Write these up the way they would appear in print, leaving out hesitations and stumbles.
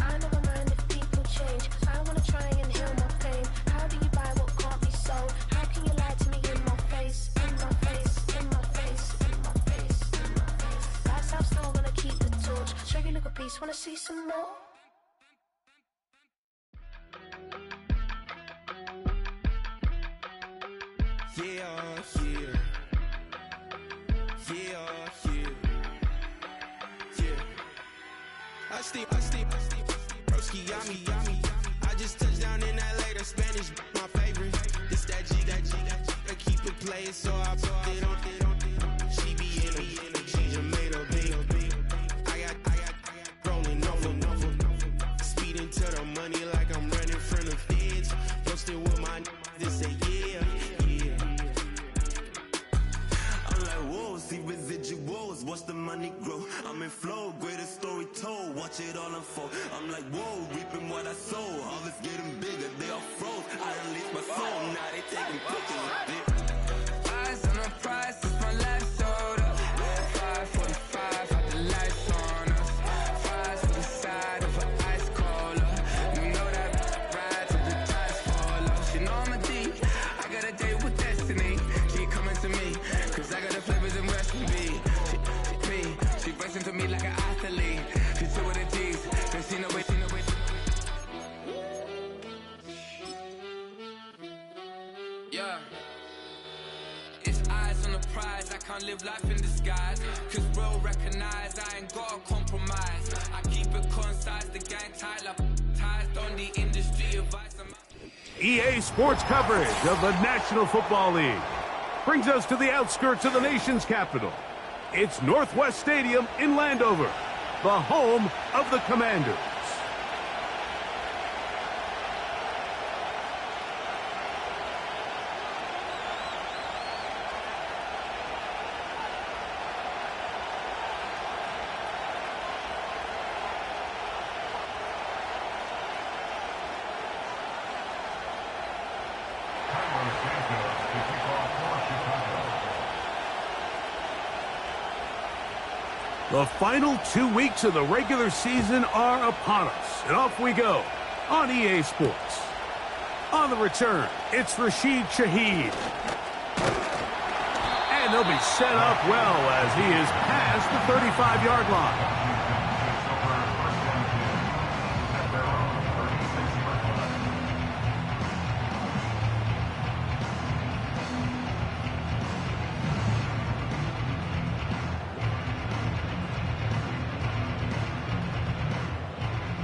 I never mind if people change. I wanna try and heal my pain. How do you buy what can't be sold? How can you lie to me in my face? In my face, in my face, in my face, in my face. Lights out, still gonna keep the torch. Show you a little piece, wanna see some more? Broski, yummy. I just touched down in LA, the Spanish, my favorite. This that G, I keep it playing, so I put it on. She be in the she just made a beat. I got rolling over. Speeding to the money like I'm running from the feds. Posted with my this say yeah. I'm like, whoa, see residuals, watch the money grow. I'm in flow, greatest story told, watch it all unfold. I'm like, whoa, reaping what I sow. All is getting bigger, they all froze. I released my soul, now they taking pictures of it. Eyes on the prize, it's my last soda. 5:45, got the lights on us. Fries to the side of an ice cola. You know that ride till the tires fall off. You know I'm a D, I got a date with destiny. Keep coming to me, cause I got the flavors and recipe. She racing to me like an athlete. She two with the G's, cause she know it. Yeah. It's eyes on the prize, I can't live life in disguise. Cause real recognize I ain't gotta compromise. I keep it concise, the gang tied up. Ties on the industry advice. EA Sports coverage of the National Football League brings us to the outskirts of the nation's capital. It's Northwest Stadium in Landover, the home of the Commanders. The final 2 weeks of the regular season are upon us, and off we go on EA Sports. On the return, it's Rashid Shaheed. And they'll be set up well as he is past the 35-yard line.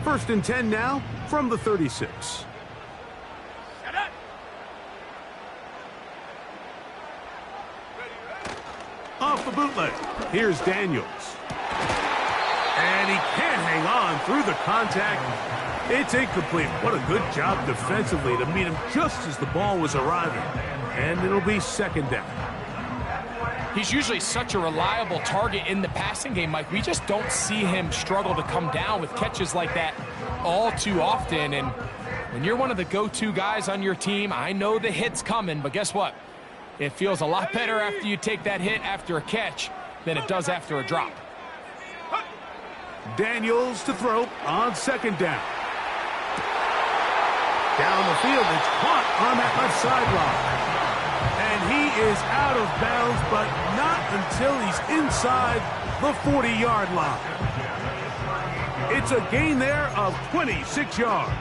First and 10 now from the 36. Off the bootleg, here's Daniels. And he can't hang on through the contact. It's incomplete. What a good job defensively to meet him just as the ball was arriving. And it'll be second down. He's usually such a reliable target in the passing game, Mike. We just don't see him struggle to come down with catches like that all too often. And when you're one of the go-to guys on your team, I know the hit's coming, but guess what? It feels a lot better after you take that hit after a catch than it does after a drop. Daniels to throw on second down. Down the field, it's caught on that left sideline. And he is out of bounds, but not until he's inside the 40-yard line. It's a gain there of 26 yards.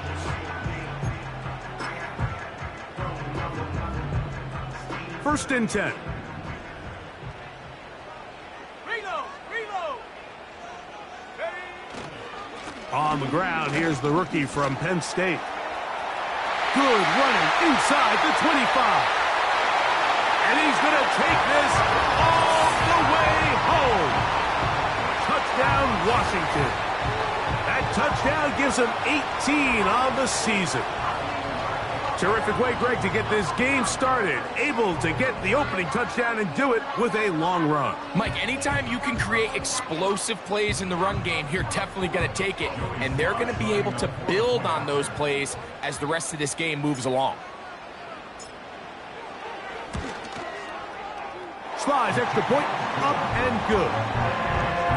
First and 10. On the ground, here's the rookie from Penn State. Good running inside the 25. And he's going to take this all the way home. Touchdown, Washington. That touchdown gives him 18 on the season. Terrific way, Greg, to get this game started. Able to get the opening touchdown and do it with a long run. Mike, anytime you can create explosive plays in the run game, you're definitely going to take it. And they're going to be able to build on those plays as the rest of this game moves along. Slides, extra point, up and good.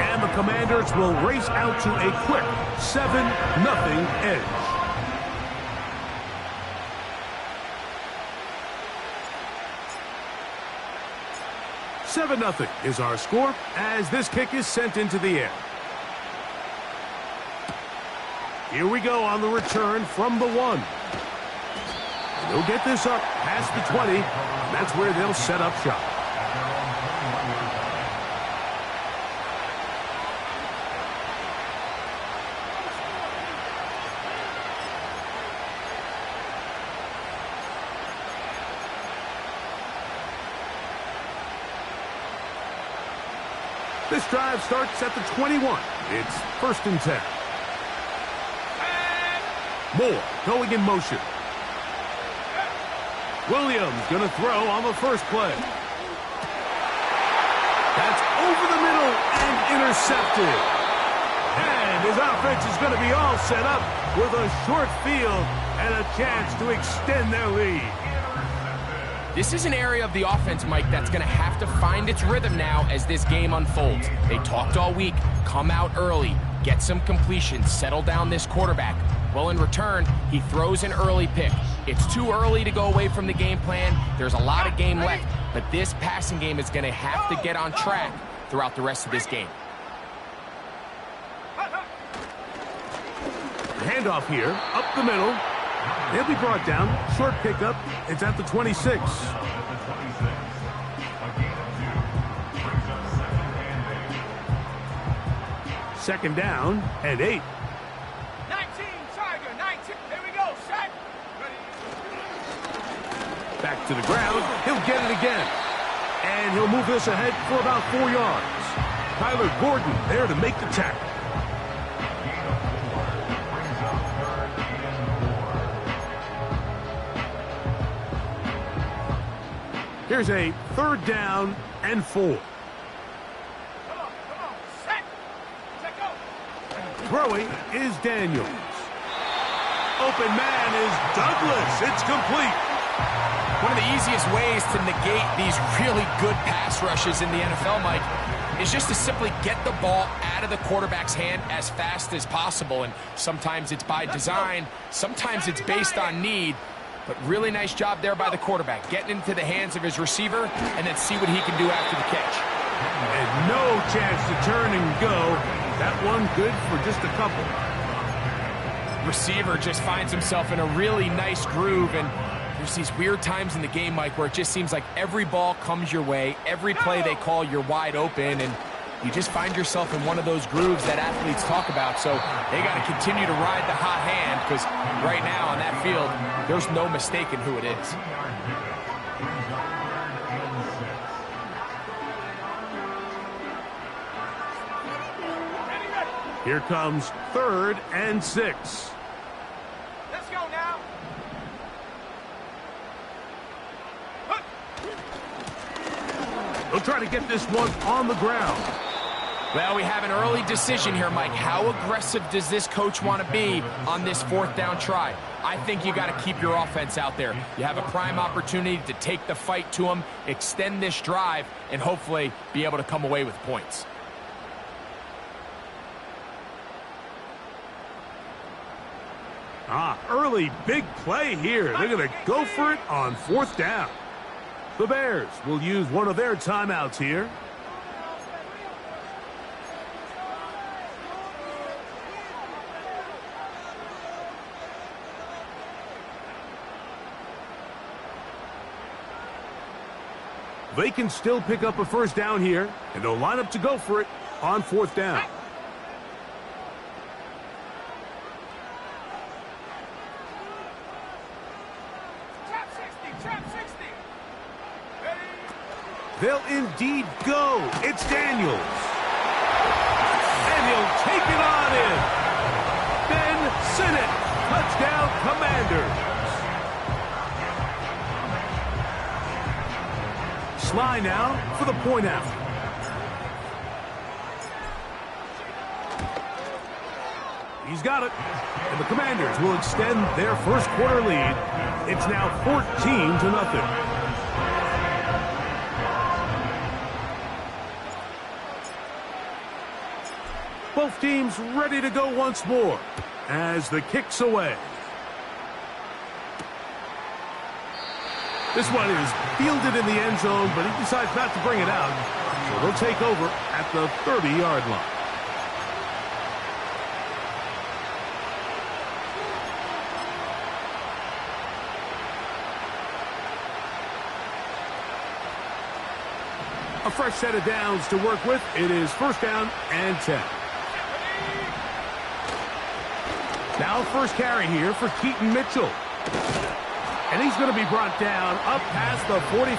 And the Commanders will race out to a quick 7-0 edge. "7-0 is our score as this kick is sent into the air. Here we go on the return from the 1. They'll get this up past the 20. That's where they'll set up shop. This drive starts at the 21. It's 1st and 10. Moore going in motion. Williams going to throw on the first play. That's over the middle and intercepted. And his offense is going to be all set up with a short field and a chance to extend their lead. This is an area of the offense, Mike, that's going to have to find its rhythm now as this game unfolds. They talked all week, come out early, get some completions, settle down this quarterback. Well, in return, he throws an early pick. It's too early to go away from the game plan. There's a lot of game left, but this passing game is going to have to get on track throughout the rest of this game. Handoff here, up the middle. He'll be brought down. Short pickup. It's at the 26. Second down and 8. 19, Tiger, 19. Here we go, set. Back to the ground. He'll get it again. And he'll move this ahead for about 4 yards. Tyler Gordon there to make the tackle. Here's a 3rd down and 4. Come on, set. Set, go. Throwing is Daniels. Open man is Douglas. It's complete. One of the easiest ways to negate these really good pass rushes in the NFL, Mike, is just to simply get the ball out of the quarterback's hand as fast as possible. And sometimes it's by design, sometimes it's based on need. But really nice job there by the quarterback, getting into the hands of his receiver and then see what he can do after the catch. And no chance to turn and go. That one good for just a couple. Receiver just finds himself in a really nice groove, and there's these weird times in the game, Mike, where it just seems like every ball comes your way, every play they call, you're wide open, and you just find yourself in one of those grooves that athletes talk about. So they got to continue to ride the hot hand, because right now on that field, there's no mistaking who it is. Here comes 3rd and 6. Let's go now. They'll try to get this one on the ground. Well, we have an early decision here, Mike. How aggressive does this coach want to be on this 4th down try? I think you got to keep your offense out there. You have a prime opportunity to take the fight to them, extend this drive, and hopefully be able to come away with points. Early big play here. They're going to go for it on 4th down. The Bears will use one of their timeouts here. They can still pick up a 1st down here, and they'll line up to go for it on 4th down. They'll indeed go. It's Daniels. And he'll take it on in. Ben Sinnott. Touchdown, Commanders. Sly now for the point after. He's got it. And the Commanders will extend their 1st quarter lead. It's now 14-0. Both teams ready to go once more as the kick's away. This one is fielded in the end zone, but he decides not to bring it out. So they'll take over at the 30-yard line. A fresh set of downs to work with. It is first down and 10. Now first carry here for Keaton Mitchell. And he's going to be brought down up past the 45.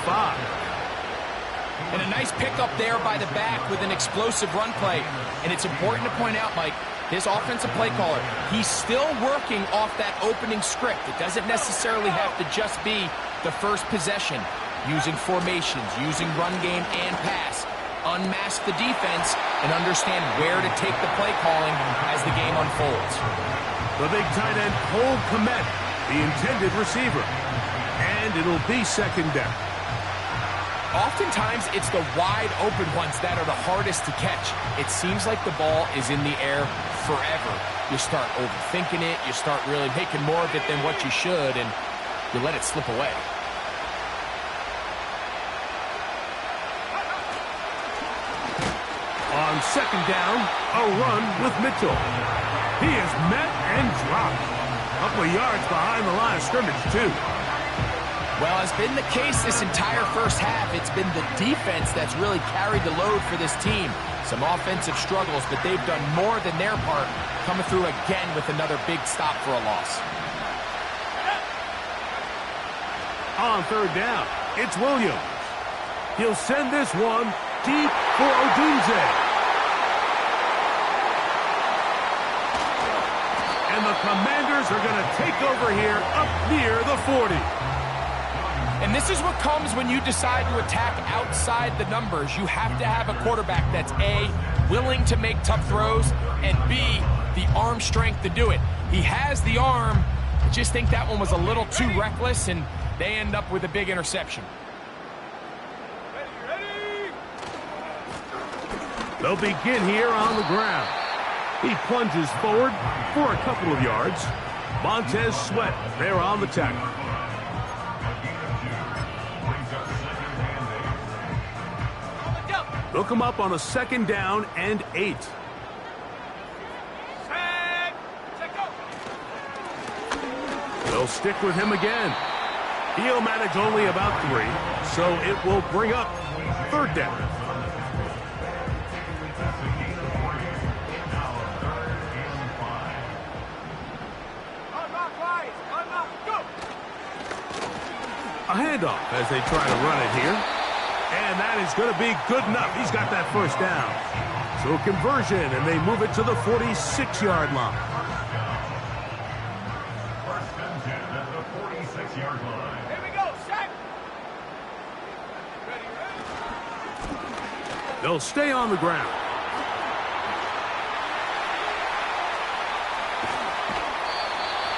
And a nice pickup there by the back with an explosive run play. And it's important to point out, Mike, his offensive play caller, he's still working off that opening script. It doesn't necessarily have to just be the first possession. Using formations, using run game and pass. Unmask the defense and understand where to take the play calling as the game unfolds. The big tight end, Cole Kmet, the intended receiver. And it'll be second down. Oftentimes, it's the wide open ones that are the hardest to catch. It seems like the ball is in the air forever. You start overthinking it. You start really making more of it than what you should, and you let it slip away. On second down, a run with Mitchell. He is met and dropped. A couple of yards behind the line of scrimmage, too. Well, as been the case this entire first half, it's been the defense that's really carried the load for this team. Some offensive struggles, but they've done more than their part, coming through again with another big stop for a loss. On third down, it's Williams. He'll send this one deep for Odunze. And the Commanders are going to take over here up near the 40. And this is what comes when you decide to attack outside the numbers. You have to have a quarterback that's A, willing to make tough throws, and B, the arm strength to do it. He has the arm. I just think that one was a little too reckless, and they end up with a big interception. They'll begin here on the ground. He plunges forward for a couple of yards. Montez Sweat there on the tackle. They'll come up on a second down and 8. They'll stick with him again. He'll manage only about 3, so it will bring up third down. A handoff as they try to run it here. And that is going to be good enough. He's got that first down. So conversion, and they move it to the 46-yard line. First and 10 at the 46-yard line. Here we go, set. Ready. They'll stay on the ground.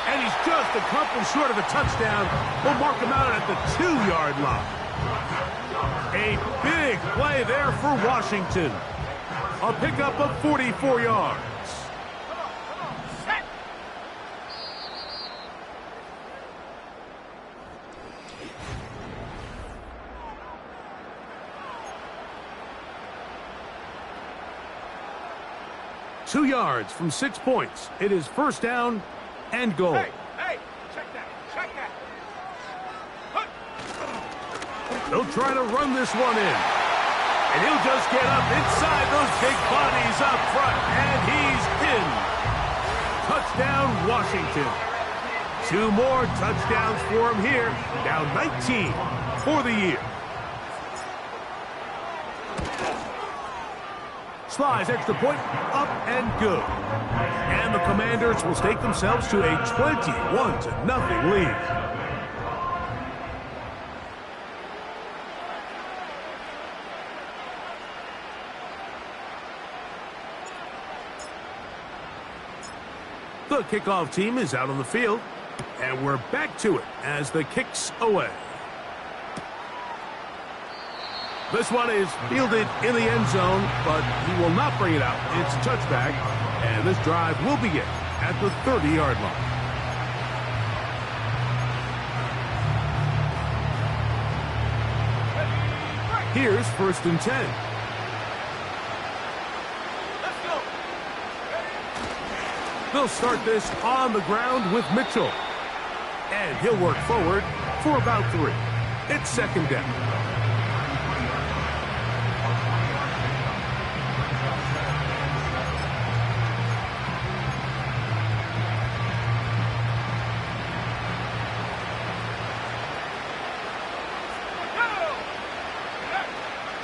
And he's just a couple short of a touchdown. We'll mark him out at the 2-yard line. A big play there for Washington. A pickup of 44 yards. Set. Two yards from 6 points. It is first down and goal. Hey, check that, check that. They'll try to run this one in. And he'll just get up inside those big bodies up front. And he's in. Touchdown, Washington. 2 more touchdowns for him here. Down 19 for the year. Slides extra point, up and good. And the Commanders will stake themselves to a 21-0 lead. The kickoff team is out on the field, and we're back to it as the kick's away. This one is fielded in the end zone, but he will not bring it out. It's a touchback, and this drive will begin at the 30-yard line. Here's 1st and 10. Let's go. They'll start this on the ground with Mitchell. And he'll work forward for about 3. It's 2nd down.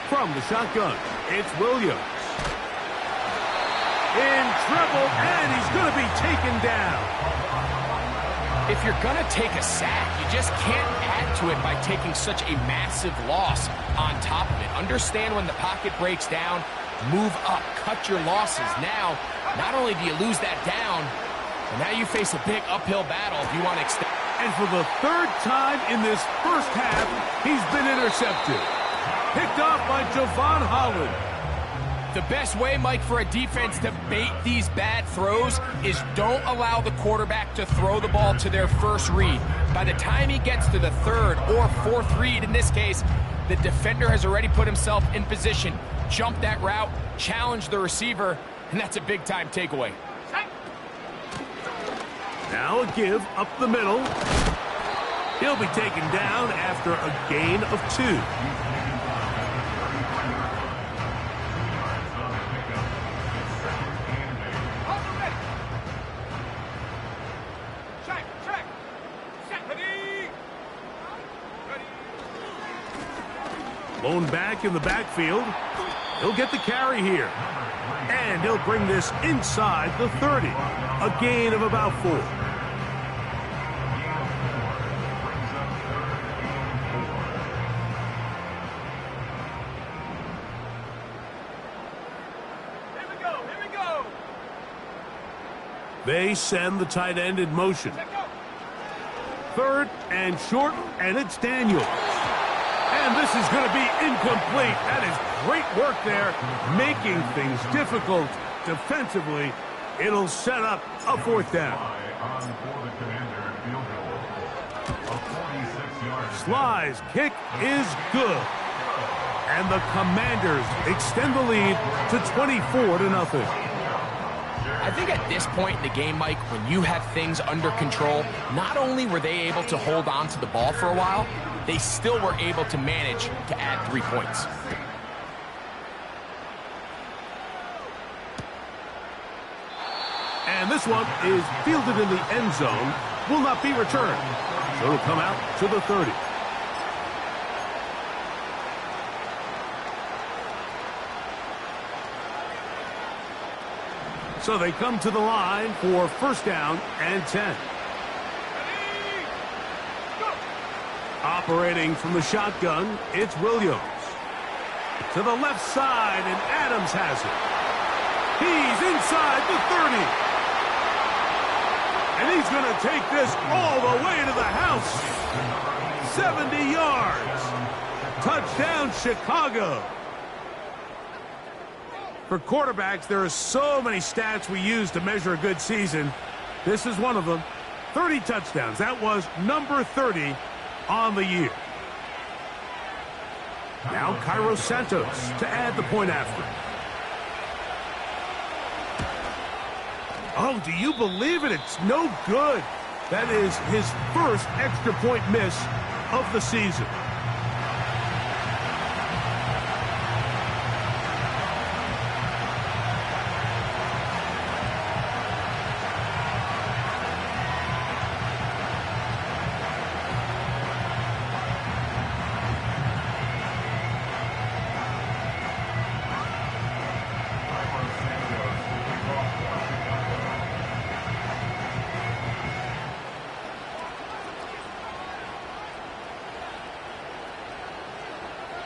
From the shotgun, it's Williams. In trouble, and he's going to be taken down. If you're going to take a sack, you just can't add to it by taking such a massive loss on top of it. Understand when the pocket breaks down, move up, cut your losses. Now, not only do you lose that down, but now you face a big uphill battle if you want to extend. And for the 3rd time in this first half, he's been intercepted. Picked off by Javon Holland. The best way, Mike, for a defense to bait these bad throws is don't allow the quarterback to throw the ball to their first read. By the time he gets to the 3rd or 4th read, in this case, the defender has already put himself in position, jump that route, challenge the receiver, and that's a big-time takeaway. Now a give up the middle. He'll be taken down after a gain of 2. Blown back in the backfield. He'll get the carry here. And he'll bring this inside the 30. A gain of about 4. Here we go. They send the tight end in motion. 3rd and short, and it's Daniels. And this is going to be incomplete. That is great work there, making things difficult defensively. It'll set up a 4th down. Sly's kick is good. And the Commanders extend the lead to 24-0. I think at this point in the game, Mike, when you have things under control, not only were they able to hold on to the ball for a while, they still were able to manage to add 3 points. And this one is fielded in the end zone, will not be returned. So it'll come out to the 30. So they come to the line for 1st down and 10. Operating from the shotgun, it's Williams. To the left side, and Adams has it. He's inside the 30. And he's going to take this all the way to the house. 70 yards. Touchdown, Chicago. For quarterbacks, there are so many stats we use to measure a good season. This is one of them. 30 touchdowns. That was number 30 on the year. Now Cairo Santos to add the point after. Oh, do you believe it? It's no good. That is his first extra point miss of the season.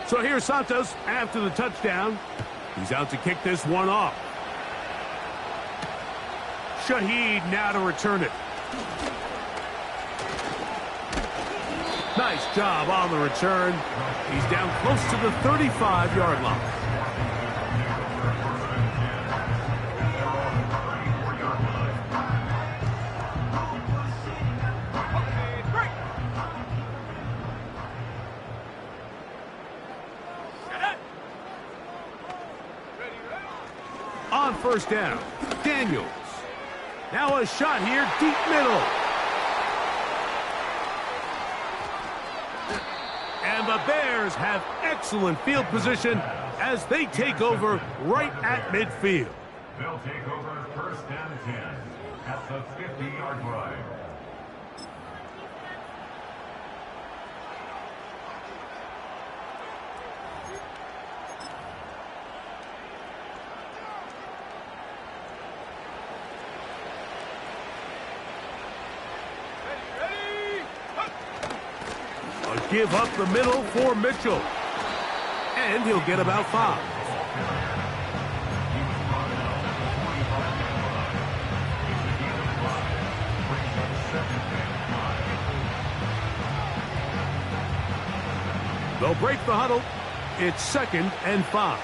So here's Santos after the touchdown. He's out to kick this one off. Shaheed now to return it. Nice job on the return. He's down close to the 35-yard line. On first down, Daniels. Now a shot here, deep middle. And the Bears have excellent field position as they take over right at midfield. They'll take over first and 10 at the 50-yard line. Give up the middle for Mitchell. And he'll get about 5. They'll break the huddle. It's 2nd and 5.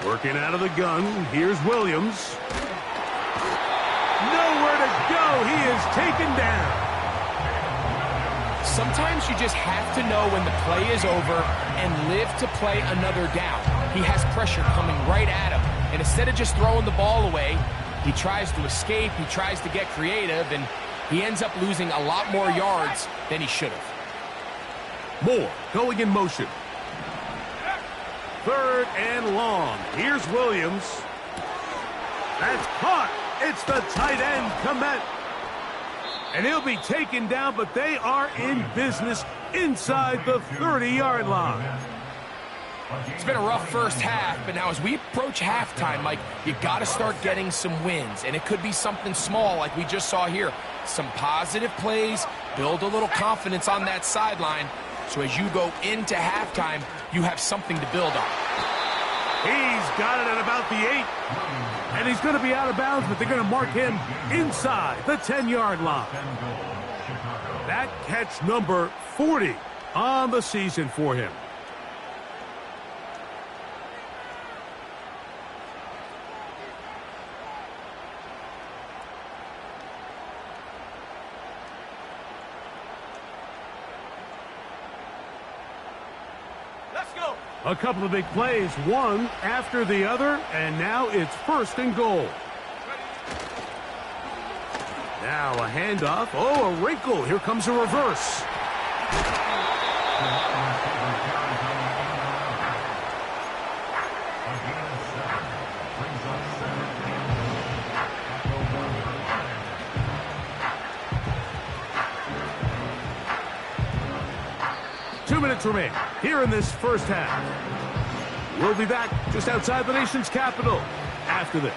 Working out of the gun. Here's Williams. Nowhere to go. He is taken down. Sometimes you just have to know when the play is over and live to play another down. He has pressure coming right at him. And instead of just throwing the ball away, he tries to escape, he tries to get creative, and he ends up losing a lot more yards than he should have. Moore going in motion. 3rd and long. Here's Williams. That's caught. It's the tight end, Kmet. And he'll be taken down, but they are in business inside the 30-yard line. It's been a rough first half, but now as we approach halftime, Mike, you got to start getting some wins. And it could be something small like we just saw here. Some positive plays, build a little confidence on that sideline. So as you go into halftime, you have something to build on. He's got it at about the 8. And he's going to be out of bounds, but they're going to mark him inside the 10-yard line. That catch number 40 on the season for him. A couple of big plays, one after the other, and now it's 1st and goal. Now a handoff. Oh, a wrinkle. Here comes a reverse. 2 minutes remain here in this first half. We'll be back just outside the nation's capital after this.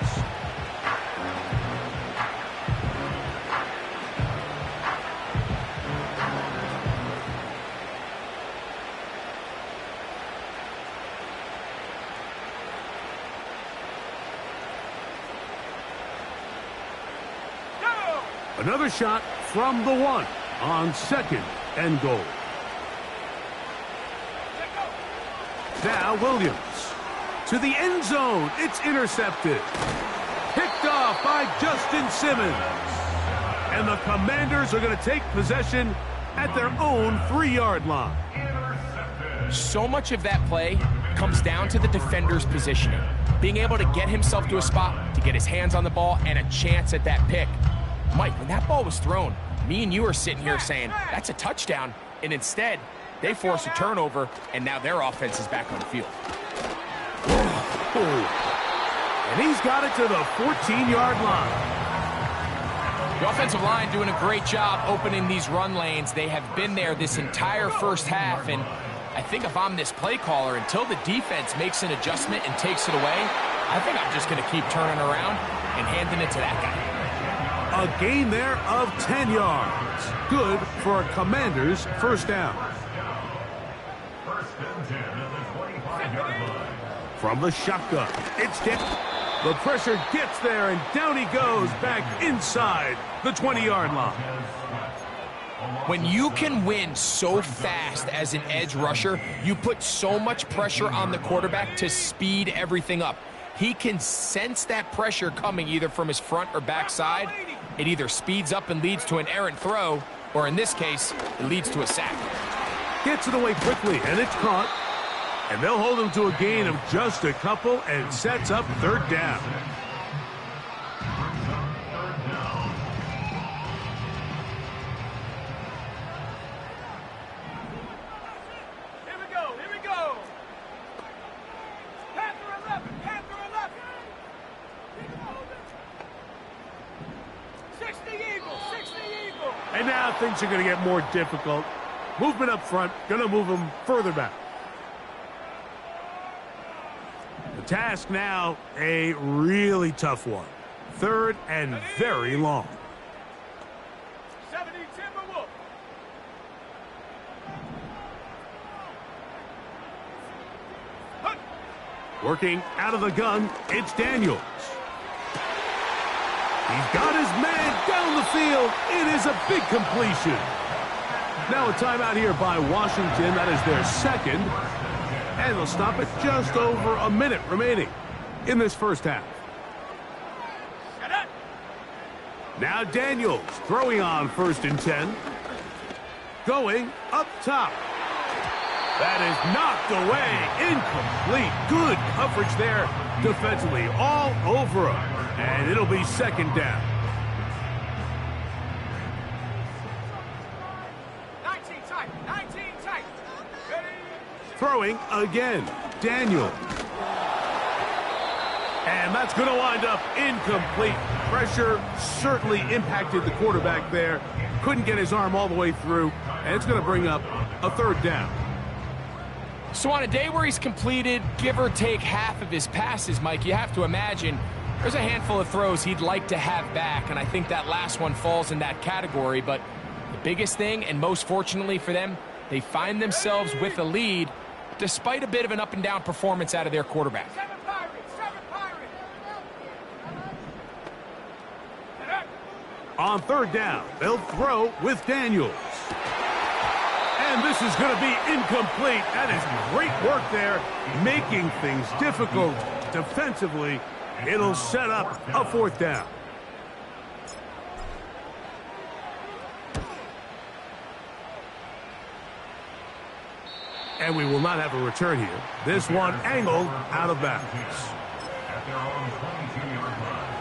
Another shot from the 1 on 2nd and goal. Now Williams to the end zone. It's intercepted. Picked off by Justin Simmons. And the Commanders are going to take possession at their own 3-yard line. So much of that play comes down to the defender's positioning. Being able to get himself to a spot, to get his hands on the ball, and a chance at that pick. Mike, when that ball was thrown, me and you are sitting here saying, that's a touchdown. And instead, they force a turnover, and now their offense is back on the field. And he's got it to the 14-yard line. The offensive line doing a great job opening these run lanes. They have been there this entire first half, and I think if I'm this play caller, until the defense makes an adjustment and takes it away, I think I'm just going to keep turning around and handing it to that guy. A gain there of 10 yards. Good for a Commander's first down. First and 10 at the 25-yard line. From the shotgun, it's Dick. The pressure gets there, and down he goes back inside the 20-yard line. When you can win so fast as an edge rusher, you put so much pressure on the quarterback to speed everything up. He can sense that pressure coming either from his front or back side. It either speeds up and leads to an errant throw, or in this case, it leads to a sack. Gets it away quickly, and it's caught. And they'll hold him to a gain of just a couple and sets up third down. Here we go, here we go. Panther 11, Panther 11. Keep it moving. 60 Eagles, 60 Eagles. And now things are going to get more difficult. Movement up front, going to move him further back. The task now, a really tough one. Third and very long. 70 Timberwolves. Working out of the gun, it's Daniels. He's got his man down the field. It is a big completion. Now a timeout here by Washington. That is their second. And they'll stop it just over a minute remaining in this first half. Now Daniels throwing on 1st and 10. Going up top. That is knocked away. Incomplete. Good coverage there defensively. All over him. And it'll be 2nd down. 19 tight, 19 tight. Ready? Throwing again. Daniels. And that's going to wind up incomplete. Pressure certainly impacted the quarterback there. Couldn't get his arm all the way through. And it's going to bring up a 3rd down. So on a day where he's completed, give or take half of his passes, Mike, you have to imagine there's a handful of throws he'd like to have back, and I think that last one falls in that category. But the biggest thing, and most fortunately for them, they find themselves with a lead despite a bit of an up-and-down performance out of their quarterback. 7 Pirates, 7 Pirates. On 3rd down, they'll throw with Daniels. And this is going to be incomplete. That is great work there, making things difficult defensively. It'll set up a 4th down. And we will not have a return here. This one angled out of bounds. At their own 22-yard line.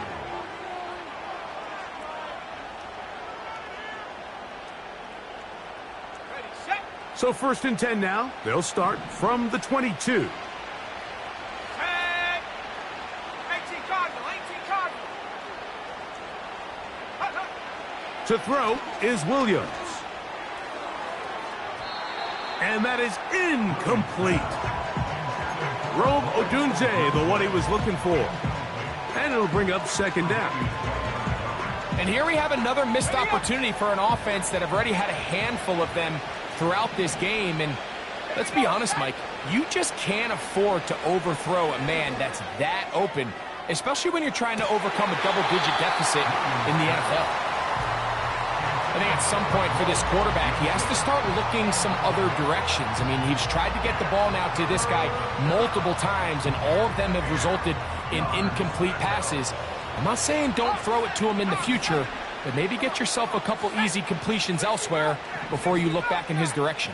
Ready, set. So 1st and 10 now. They'll start from the 22. 10. 18 Cardinal, 18 Cardinal. To throw is Williams. And that is incomplete. Rome Odunze, the one he was looking for. And it'll bring up 2nd down. And here we have another missed opportunity for an offense that have already had a handful of them throughout this game. And let's be honest, Mike, you just can't afford to overthrow a man that's that open, especially when you're trying to overcome a double-digit deficit in the NFL. I think at some point for this quarterback, he has to start looking some other directions. I mean, he's tried to get the ball now to this guy multiple times, and all of them have resulted in incomplete passes. I'm not saying don't throw it to him in the future, but maybe get yourself a couple easy completions elsewhere before you look back in his direction.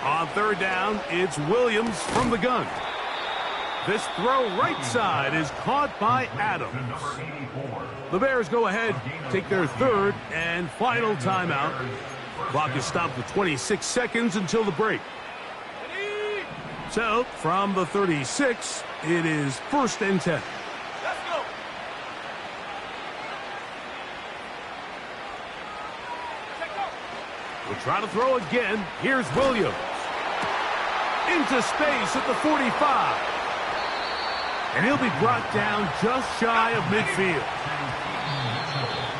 On 3rd down, it's Williams from the gun. This throw right side is caught by Adams. The Bears go ahead, take their 3rd and final timeout. Clock is stopped at 26 seconds until the break. So, from the 36, it is 1st and 10. Let's go. We'll try to throw again. Here's Williams. Into space at the 45. And he'll be brought down just shy of midfield.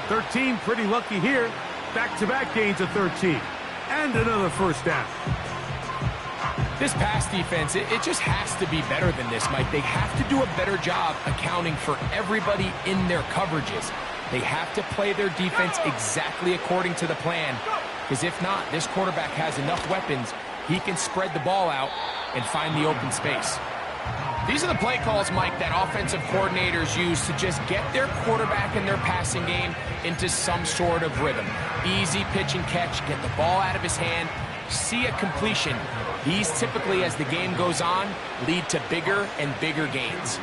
13 pretty lucky here. Back-to-back gains of 13. And another 1st down. This pass defense, it just has to be better than this, Mike. They have to do a better job accounting for everybody in their coverages. They have to play their defense exactly according to the plan, because if not, this quarterback has enough weapons, he can spread the ball out and find the open space. These are the play calls, Mike, that offensive coordinators use to just get their quarterback and their passing game into some sort of rhythm. Easy pitch and catch, get the ball out of his hand, see a completion. These typically, as the game goes on, lead to bigger and bigger gains.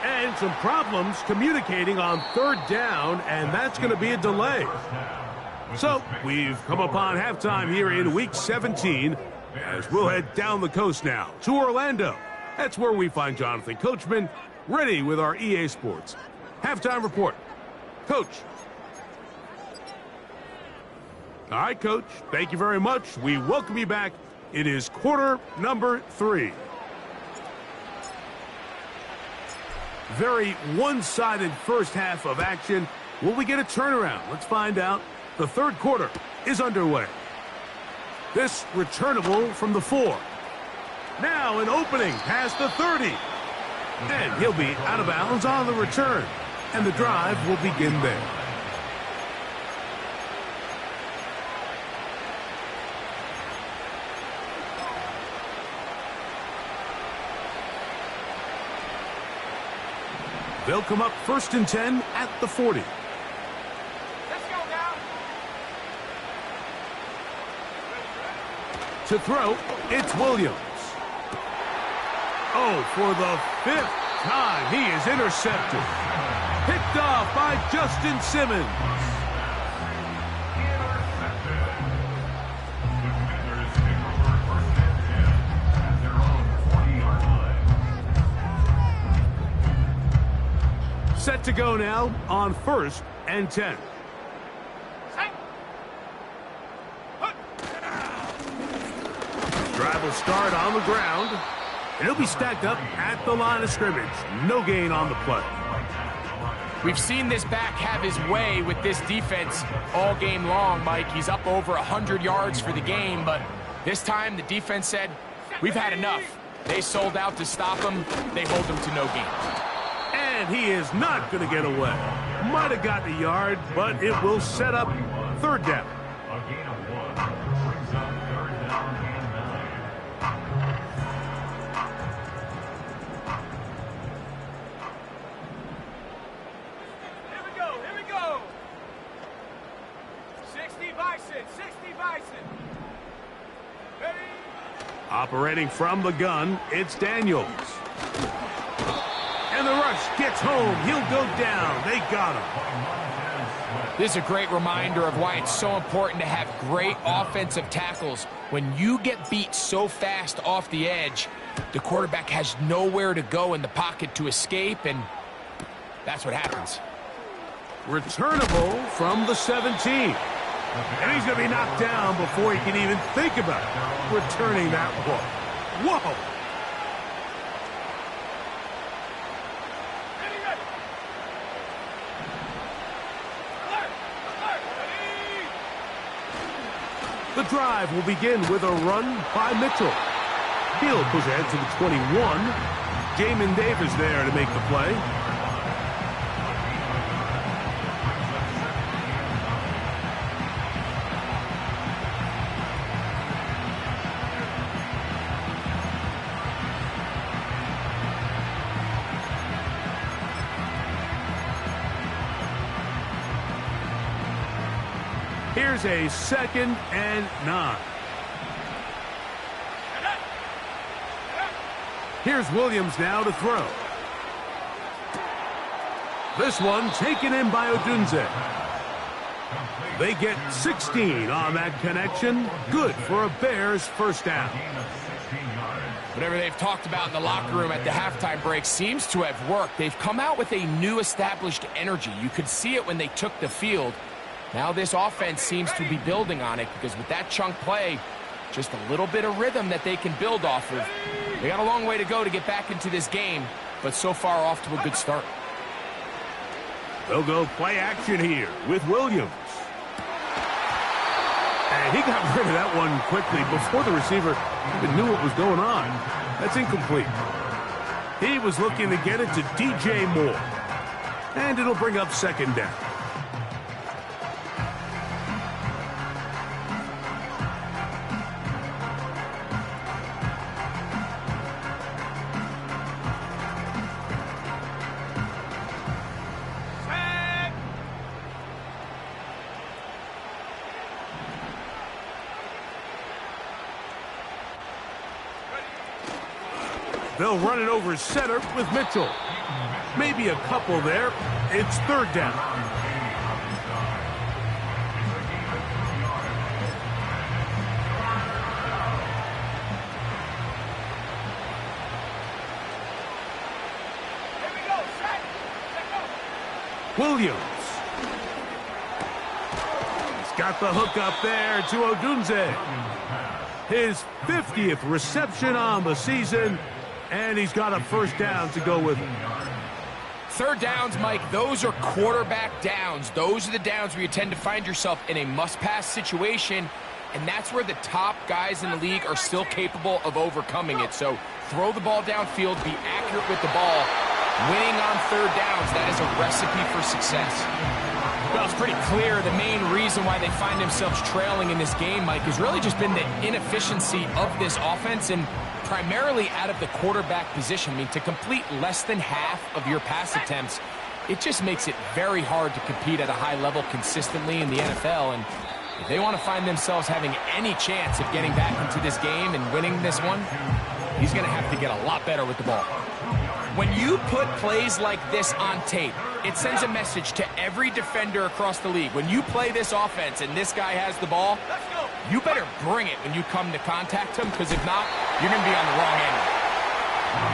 And some problems communicating on third down, and that's going to be a delay. So we've come upon halftime here in Week 17, as we'll head down the coast now to Orlando. That's where we find Jonathan Coachman ready with our EA Sports halftime report. Coach. All right, Coach. Thank you very much. We welcome you back. It is quarter number 3. Very one-sided first half of action. Will we get a turnaround? Let's find out. The third quarter is underway. This returnable from the 4. Now an opening past the 30. And he'll be out of bounds on the return. And the drive will begin there. They'll come up 1st and 10 at the 40. Let's go now. To throw, it's Williams. Oh, for the 5th time, he is intercepted. Picked off by Justin Simmons. Defenders take over 1st and 10 at their own 40-yard line. Set to go now on 1st and 10. Drive will start on the ground. And he'll be stacked up at the line of scrimmage. No gain on the play. We've seen this back have his way with this defense all game long, Mike. He's up over 100 yards for the game, but this time the defense said, we've had enough. They sold out to stop him. They hold him to no gain. And he is not going to get away. Might have gotten a yard, but it will set up 3rd down. A gain of 1 brings up 3rd down and 9. Here we go. 60 Bison, 60 Bison. Ready? Operating from the gun, it's Daniels. And the rush gets home. He'll go down. They got him. This is a great reminder of why it's so important to have great offensive tackles. When you get beat so fast off the edge, the quarterback has nowhere to go in the pocket to escape, and that's what happens. Returnable from the 17. And he's going to be knocked down before he can even think about returning that ball. Whoa! Ready, ready. Alert, ready. The drive will begin with a run by Mitchell. He'll push ahead to the 21. Jamin Davis there to make the play. Here's a 2nd and 9. Here's Williams now to throw. This one taken in by Odunze. They get 16 on that connection. Good for a Bears 1st down. Whatever they've talked about in the locker room at the halftime break seems to have worked. They've come out with a new established energy. You could see it when they took the field. Now this offense seems to be building on it because with that chunk play, just a little bit of rhythm that they can build off of. They got a long way to go to get back into this game, but so far off to a good start. They'll go play action here with Williams. And he got rid of that one quickly before the receiver even knew what was going on. That's incomplete. He was looking to get it to DJ Moore. And it'll bring up second down. They'll run it over center with Mitchell. Maybe a couple there. It's third down. Here we go. Set. Go. Williams. He's got the hook up there to Odunze. His 50th reception on the season. And he's got a first down to go with him. Third downs, Mike, those are quarterback downs. Those are the downs where you tend to find yourself in a must-pass situation, and that's where the top guys in the league are still capable of overcoming it. So throw the ball downfield, be accurate with the ball. Winning on third downs, that is a recipe for success. Well, it's pretty clear the main reason why they find themselves trailing in this game, Mike, has really just been the inefficiency of this offense and primarily out of the quarterback position. I mean, to complete less than half of your pass attempts, it just makes it very hard to compete at a high level consistently in the NFL. And if they want to find themselves having any chance of getting back into this game and winning this one, he's going to have to get a lot better with the ball. When you put plays like this on tape, it sends a message to every defender across the league. When you play this offense and this guy has the ball, you better bring it when you come to contact him, because if not, you're going to be on the wrong end.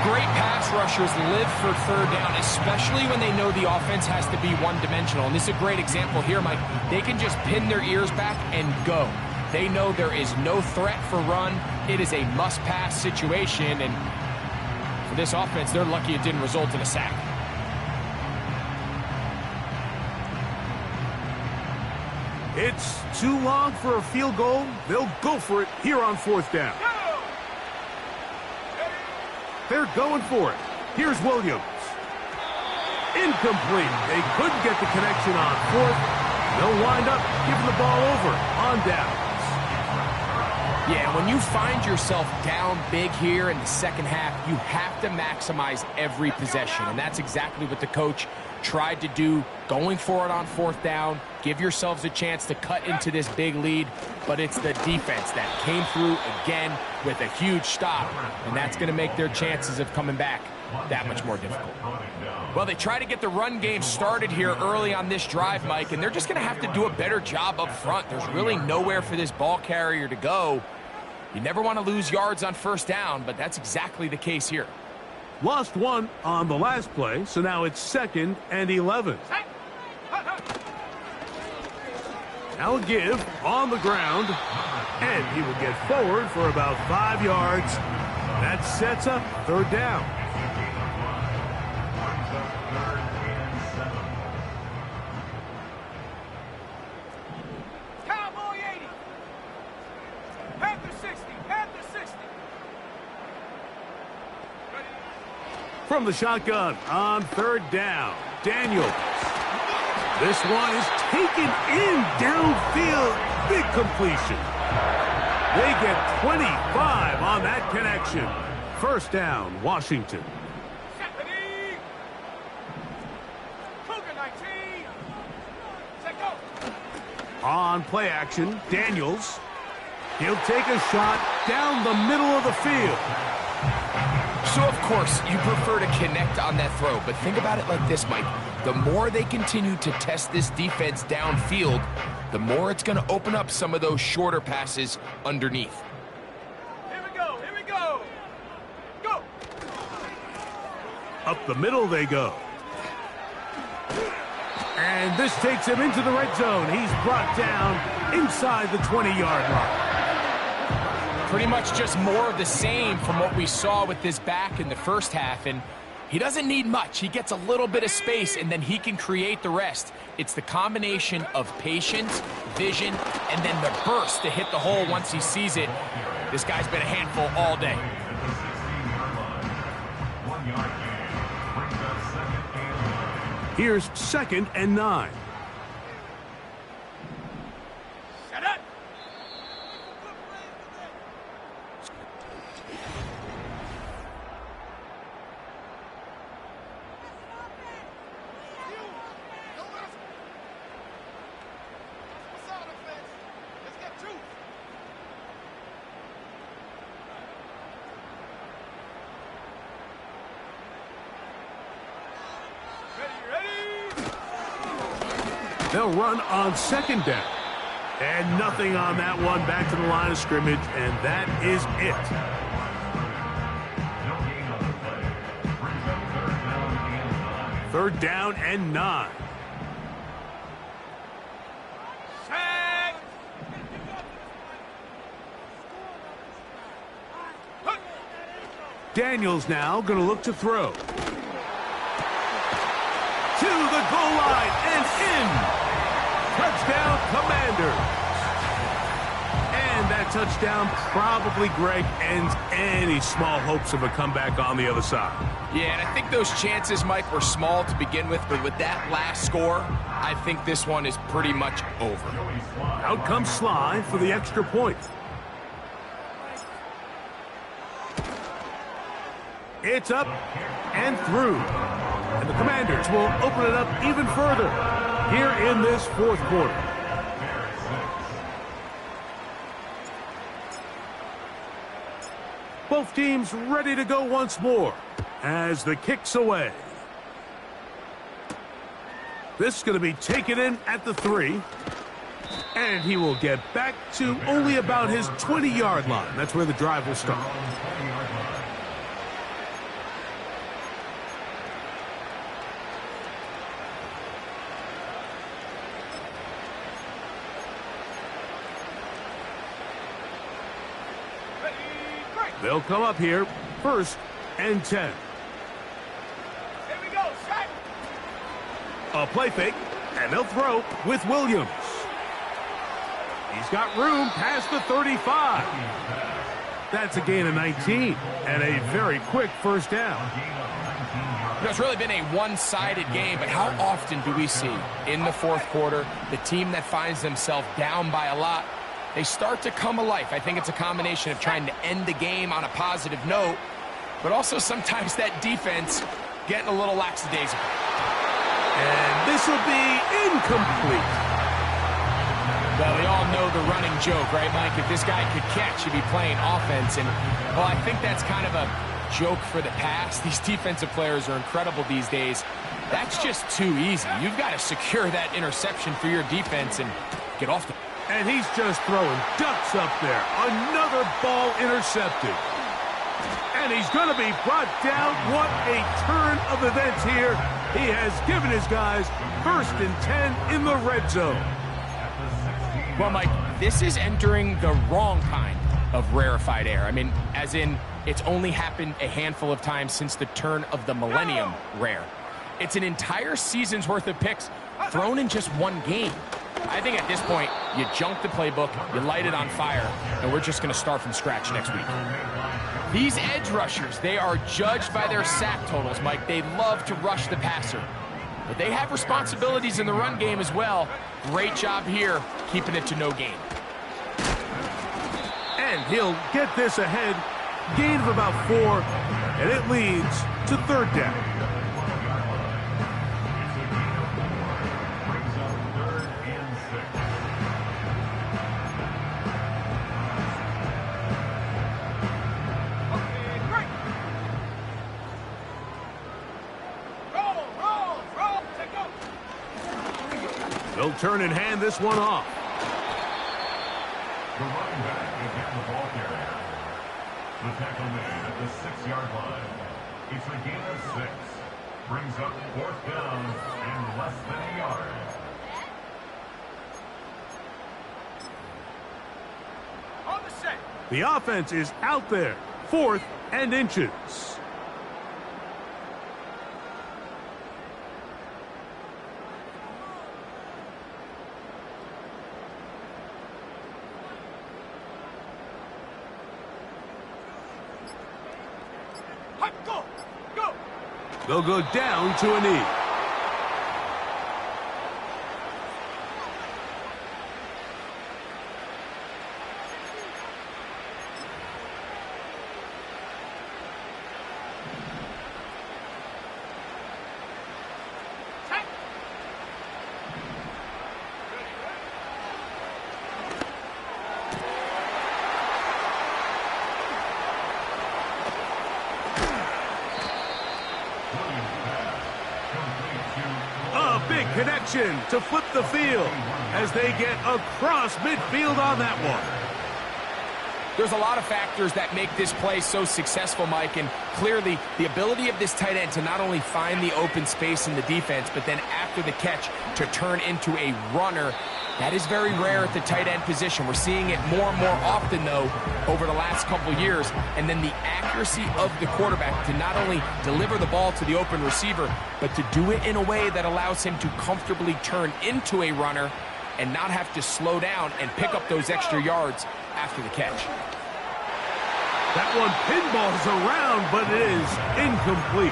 Great pass rushers live for third down, especially when they know the offense has to be one-dimensional. And this is a great example here, Mike. They can just pin their ears back and go. They know there is no threat for run. It is a must-pass situation, and for this offense, they're lucky it didn't result in a sack. It's too long for a field goal. They'll go for it here on fourth down. They're going for it. Here's Williams. Incomplete. They couldn't get the connection on fourth. They'll wind up giving the ball over on downs. Yeah, when you find yourself down big here in the second half, you have to maximize every possession. And that's exactly what the coach tried to do, going for it on fourth down. Give yourselves a chance to cut into this big lead, but it's the defense that came through again with a huge stop, and that's going to make their chances of coming back that much more difficult. Well, they try to get the run game started here early on this drive, Mike, and they're just going to have to do a better job up front. There's really nowhere for this ball carrier to go. You never want to lose yards on first down, but that's exactly the case here. Lost one on the last play, so now it's 2nd and 11. Now a give on the ground, and he will get forward for about 5 yards. That sets up third down. Cowboy 80. Panther 60. Panther 60. Ready? From the shotgun on third down, Daniels. This one is taken in downfield. Big completion. They get 25 on that connection. First down, Washington. Stephanie. Cougar 19. Set go. On play action, Daniels. He'll take a shot down the middle of the field. So, of course, you prefer to connect on that throw, but think about it like this, Mike. The more they continue to test this defense downfield, the more it's going to open up some of those shorter passes underneath. Here we go. Here we go. Up the middle they go. And this takes him into the red zone. He's brought down inside the 20-yard line. Pretty much just more of the same from what we saw with this back in the first half. And he doesn't need much. He gets a little bit of space, and then he can create the rest. It's the combination of patience, vision, and then the burst to hit the hole once he sees it. This guy's been a handful all day. Here's 2nd and 9. Shut up. They'll run on 2nd down. And nothing on that one. Back to the line of scrimmage, and that is it. Third down and 9. Sack. Daniels now going to look to throw. To the goal line and in. Touchdown, Commanders. And that touchdown probably, Greg, ends any small hopes of a comeback on the other side. Yeah, and I think those chances, Mike, were small to begin with, but with that last score, I think this one is pretty much over. Out comes Sly for the extra point. It's up and through. And the Commanders will open it up even further here in this fourth quarter. Both teams ready to go once more as the kick's away. This is going to be taken in at the 3. And he will get back to only about his 20-yard line. That's where the drive will start. They'll come up here, 1st and 10. Here we go, strike. A play fake, and they'll throw with Williams. He's got room past the 35. That's a gain of 19, and a very quick first down. You know, it's really been a one-sided game, but how often do we see in the fourth quarter the team that finds themselves down by a lot, they start to come alive? I think it's a combination of trying to end the game on a positive note, but also sometimes that defense getting a little lackadaisical. And this will be incomplete. Well, we all know the running joke, right, Mike? If this guy could catch, he'd be playing offense. And, well, I think that's kind of a joke for the past. These defensive players are incredible these days. That's just too easy. You've got to secure that interception for your defense and get off the... And he's just throwing ducks up there. Another ball intercepted. And he's going to be brought down. What a turn of events here. He has given his guys 1st and 10 in the red zone. Well, Mike, this is entering the wrong kind of rarefied air. I mean, as in, it's only happened a handful of times since the turn of the millennium rare. It's an entire season's worth of picks thrown in just one game. I think at this point, you junk the playbook, you light it on fire, and we're just going to start from scratch next week. These edge rushers, they are judged by their sack totals, Mike. They love to rush the passer. But they have responsibilities in the run game as well. Great job here, keeping it to no gain. And he'll get this ahead. Gain of about 4, and it leads to 3rd down. They'll turn and hand this one off. The running back is getting the ball carrier. The tackle made at the 6-yard line. It's a gain of 6. brings up fourth down and less than a yard. On the set. The offense is out there, 4th and inches. Hot, go. Go. They'll go down to a knee. Check. A big connection to flip the field as they get across midfield on that one. There's a lot of factors that make this play so successful, Mike, and clearly the ability of this tight end to not only find the open space in the defense, but then after the catch to turn into a runner. That is very rare at the tight end position. We're seeing it more and more often, though, over the last couple years. And then the accuracy of the quarterback to not only deliver the ball to the open receiver, but to do it in a way that allows him to comfortably turn into a runner and not have to slow down and pick up those extra yards after the catch. That one pinballs around, but it is incomplete.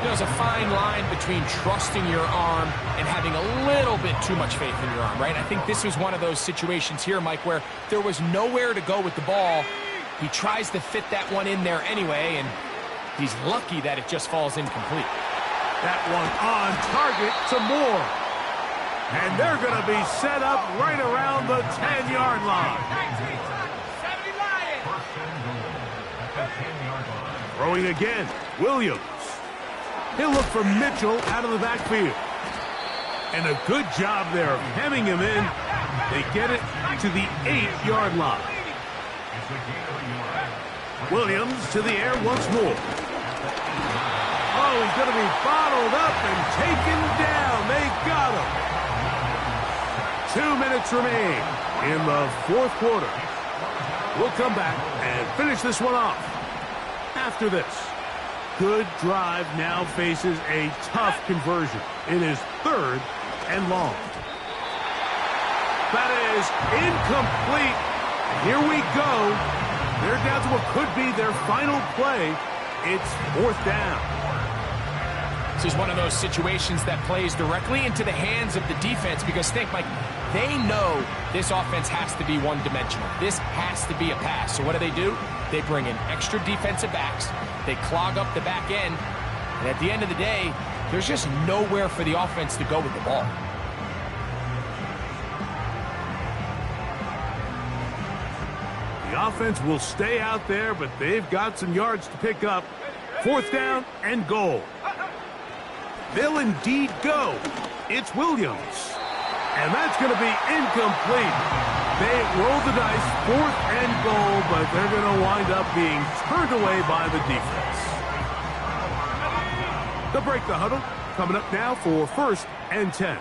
There's a fine line between trusting your arm and having a little bit too much faith in your arm, right? I think this was one of those situations here, Mike, where there was nowhere to go with the ball. He tries to fit that one in there anyway, and he's lucky that it just falls incomplete. That one on target to Moore. And they're going to be set up right around the 10-yard line. 70 Lions. First and goal at the 10-yard line. Throwing again, Williams. He'll look for Mitchell out of the backfield. And a good job there of hemming him in. They get it to the 8-yard line. It's a gain of a yard. Williams to the air once more. Oh, he's going to be bottled up and taken down. They got him. 2 minutes remain in the 4th quarter. We'll come back and finish this one off after this. Good drive now faces a tough conversion. It is 3rd and long. That is incomplete. Here we go. They're down to what could be their final play. It's 4th down. This is one of those situations that plays directly into the hands of the defense because think, Mike, they know this offense has to be one-dimensional. This has to be a pass. So what do? They bring in extra defensive backs. They clog up the back end. And at the end of the day, there's just nowhere for the offense to go with the ball. The offense will stay out there, but they've got some yards to pick up. 4th down and goal. They'll indeed go. It's Williams. And that's going to be incomplete. They roll the dice, 4th and goal, but they're going to wind up being turned away by the defense. They'll break the huddle. Coming up now for 1st and 10.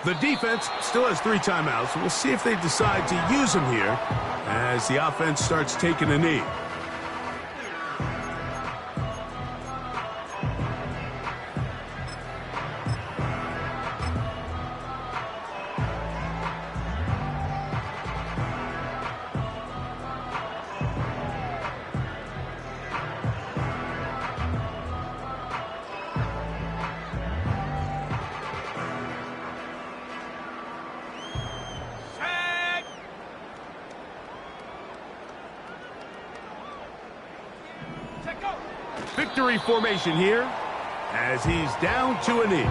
The defense still has 3 timeouts. We'll see if they decide to use them here as the offense starts taking a knee. Victory formation here as he's down to a knee.